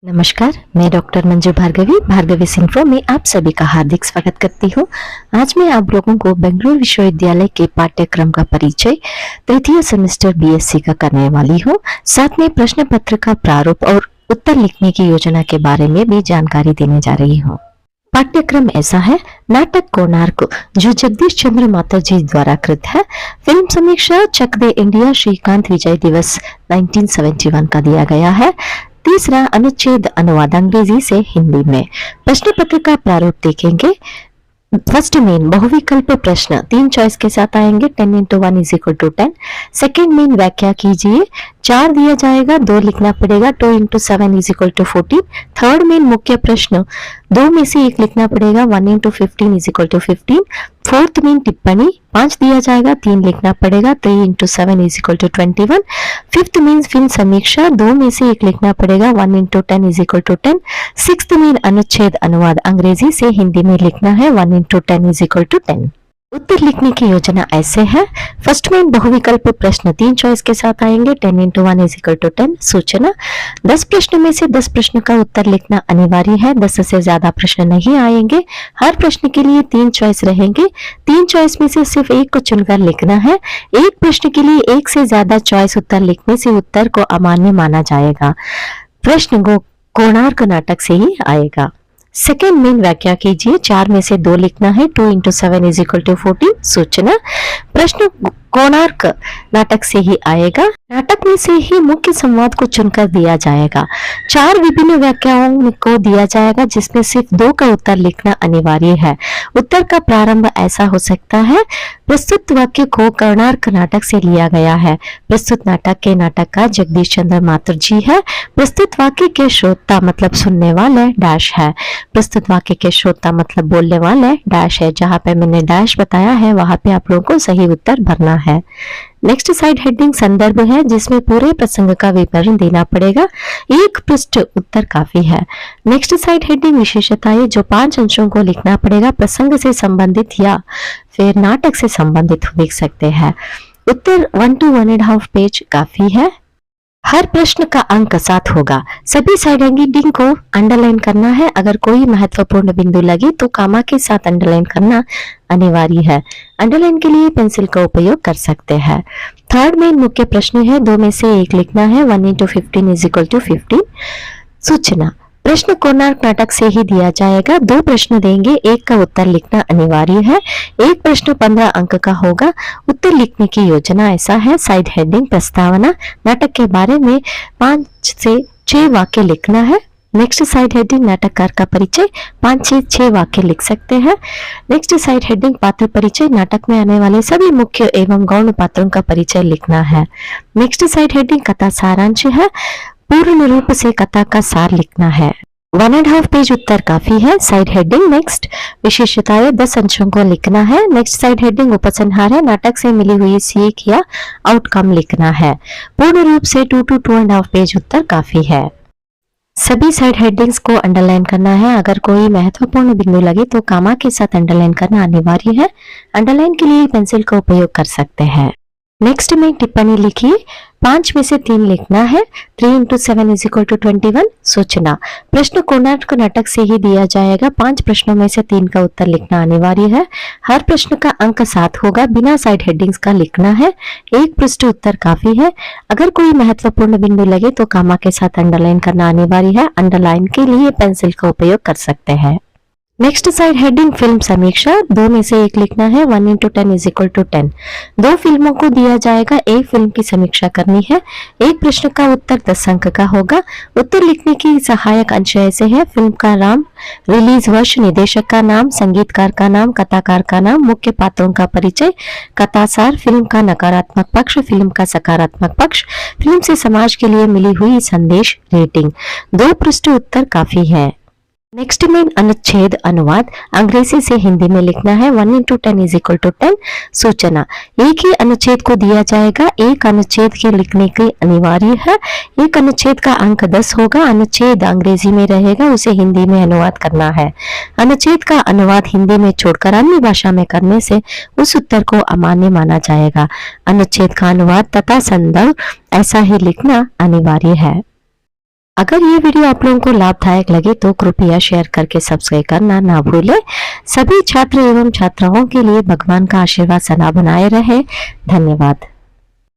नमस्कार, मैं डॉक्टर मंजू भार्गवी भार्गवी सिंफ्रो में आप सभी का हार्दिक स्वागत करती हूँ। आज मैं आप लोगों को बेंगलुरु विश्वविद्यालय के पाठ्यक्रम का परिचय तृतीय सेमेस्टर बीएससी का करने वाली हूँ। साथ में प्रश्न पत्र का प्रारूप और उत्तर लिखने की योजना के बारे में भी जानकारी देने जा रही हूँ। पाठ्यक्रम ऐसा है: नाटक कोणार्क जो जगदीश चंद्र मातर जी द्वारा कृत है। फिल्म समीक्षा चक दे इंडिया श्रीकांत विजय दिवस 1971 का दिया गया है। तीसरा अनुच्छेद अनुवाद अंग्रेजी से हिंदी में। प्रश्न पत्र का प्रारूप देखेंगे। फर्स्ट मेन बहुविकल्प प्रश्न 3 चॉइस के साथ आएंगे। 10 into 1 is equal to 10। Second main व्याख्या कीजिए, 4 दिया जाएगा, 2 लिखना पड़ेगा। 2 into 7 is equal to 14। Third main मुख्य प्रश्न 2 में से 1 लिखना पड़ेगा। 1 into 15 is equal to 15। Fourth main टिप्पणी 5 दिया जाएगा, 3 लिखना पड़ेगा। 3 into 7 is equal to 21। Fifth main film समीक्षा 2 में से 1 लिखना पड़ेगा। 1 into 10 is equal to 10। Sixth main अनुच्छेद अनुवाद अंग्रेजी से हिंदी में लिखना है। 1 into 10 is equal to 10। उत्तर लिखने की योजना ऐसे है। फर्स्ट में बहुविकल्प प्रश्न 3 चॉइस के साथ आएंगे। 10 into 1 is equal to 10। सूचना 10 प्रश्न में से 10 प्रश्न का उत्तर लिखना अनिवार्य है। 10 से ज्यादा प्रश्न नहीं आएंगे। हर प्रश्न के लिए 3 चॉइस रहेंगे। 3 चॉइस में से सिर्फ एक को चुनकर लिखना है। एक प्रश्न के लिए 1 से ज्यादा चॉइस उत्तर लिखने से उत्तर को अमान्य माना जाएगा। प्रश्न कोणार्क नाटक से ही आएगा। सेकेंड मेन व्याख्या कीजिए, 4 में से 2 लिखना है। 2 into 7 is equal to 14। सूचना प्रश्न कोणार्क नाटक से ही आएगा। नाटक में से ही मुख्य संवाद को चुनकर दिया जाएगा। 4 विभिन्न व्याख्याओं को दिया जाएगा जिसमें सिर्फ 2 का उत्तर लिखना अनिवार्य है। उत्तर का प्रारंभ ऐसा हो सकता है: प्रस्तुत वाक्य को कोणार्क नाटक से लिया गया है। प्रस्तुत नाटक के नाटककार जगदीश चंद्र मातर जी है। प्रस्तुत वाक्य के श्रोता मतलब सुनने वाले डैश है। प्रस्तुत वाक्य के श्रोता मतलब बोलने वाले डैश है। जहां पे मैंने डैश बताया है वहां पे आप लोगों को सही उत्तर भरना है। नेक्स्ट साइड हेडिंग संदर्भ है जिसमें पूरे प्रसंग का विवरण देना पड़ेगा। एक पृष्ठ उत्तर काफी है। नेक्स्ट साइड हेडिंग विशेषताएं जो 5 अंशों को लिखना पड़ेगा। प्रसंग से संबंधित या फिर नाटक से संबंधित लिख सकते हैं। उत्तर 1 to 1.5 पेज काफी है। हर प्रश्न का अंक 7 होगा। सभी साइड हेडिंग को अंडरलाइन करना है। अगर कोई महत्वपूर्ण बिंदु लगे तो कामा के साथ अंडरलाइन करना अनिवार्य है। अंडरलाइन के लिए पेंसिल का उपयोग कर सकते हैं। थर्ड मेन मुख्य प्रश्न है, 2 में से 1 लिखना है। 1 into 15 is equal to 15। सूचना प्रश्न कोणार्क नाटक से ही दिया जाएगा। 2 प्रश्न देंगे, 1 का उत्तर लिखना अनिवार्य है। एक प्रश्न 15 अंक का होगा। उत्तर लिखने की योजना ऐसा है: साइड हेडिंग प्रस्तावना, नाटक के बारे में 5 से 6 वाक्य लिखना है। नेक्स्ट साइड हेडिंग नाटककार का परिचय, 5 से 6 वाक्य लिख सकते हैं। नेक्स्ट साइड हेडिंग पात्र परिचय, नाटक में आने वाले सभी मुख्य एवं गौण पात्रों का परिचय लिखना है। नेक्स्ट साइड हेडिंग कथा सारांश है, पूर्ण रूप से कथा का सार लिखना है। 1.5 पेज उत्तर काफी है। साइड हेडिंग नेक्स्ट विशेषताएं 10 अंशों को लिखना है। नेक्स्ट साइड हेडिंग उपसंहार है, नाटक से मिली हुई सीख या आउटकम लिखना है। पूर्ण रूप से 2 to 2.5 पेज उत्तर काफी है। सभी साइड हेडिंग्स को अंडरलाइन करना है। अगर कोई महत्वपूर्ण बिंदु लगे तो कामा के साथ अंडरलाइन करना अनिवार्य है। अंडरलाइन के लिए पेंसिल का उपयोग कर सकते हैं। नेक्स्ट में टिप्पणी लिखिए, 5 में से 3 लिखना है। 3 into 7 is equal to 21। सूचना प्रश्न कोणार्क नाटक से ही दिया जाएगा। 5 प्रश्नों में से 3 का उत्तर लिखना अनिवार्य है। हर प्रश्न का अंक 7 होगा। बिना साइड हेडिंग्स का लिखना है। एक पृष्ठ उत्तर काफी है। अगर कोई महत्वपूर्ण बिंदु लगे तो कामा के साथ अंडरलाइन करना अनिवार्य है। अंडरलाइन के लिए पेंसिल का उपयोग कर सकते हैं। नेक्स्ट साइड हेडिंग फिल्म समीक्षा, 2 में से 1 लिखना है। 1 into 10 is equal to 10। 2 फिल्मों को दिया जाएगा। एक फिल्म की समीक्षा करनी है। एक प्रश्न का उत्तर 10 अंक का होगा। उत्तर लिखने की सहायक अंश ऐसे है: फिल्म का नाम, रिलीज वर्ष, निर्देशक का नाम, संगीतकार का नाम, कथाकार का नाम, मुख्य पात्रों का परिचय, कथासार, फिल्म का नकारात्मक पक्ष, फिल्म का सकारात्मक पक्ष, फिल्म से समाज के लिए मिली हुई संदेश, रेटिंग। 2 पृष्ठ उत्तर काफी है। नेक्स्ट में अनुच्छेद अनुवाद अंग्रेजी से हिंदी में लिखना है। 1 into 10 is equal to 10। सूचना एक ही अनुच्छेद को दिया जाएगा। एक अनुच्छेद के लिखने के अनिवार्य है। एक अनुच्छेद का अंक 10 होगा। अनुच्छेद अंग्रेजी में रहेगा, उसे हिंदी में अनुवाद करना है। अनुच्छेद का अनुवाद हिंदी में छोड़कर अन्य भाषा में करने से उस उत्तर को अमान्य माना जाएगा। अनुच्छेद का अनुवाद तथा संदर्भ ऐसा ही लिखना अनिवार्य है। अगर ये वीडियो आप लोगों को लाभदायक लगे तो कृपया शेयर करके सब्सक्राइब करना ना भूलें। सभी छात्र एवं छात्राओं के लिए भगवान का आशीर्वाद सदा बनाए रहे। धन्यवाद।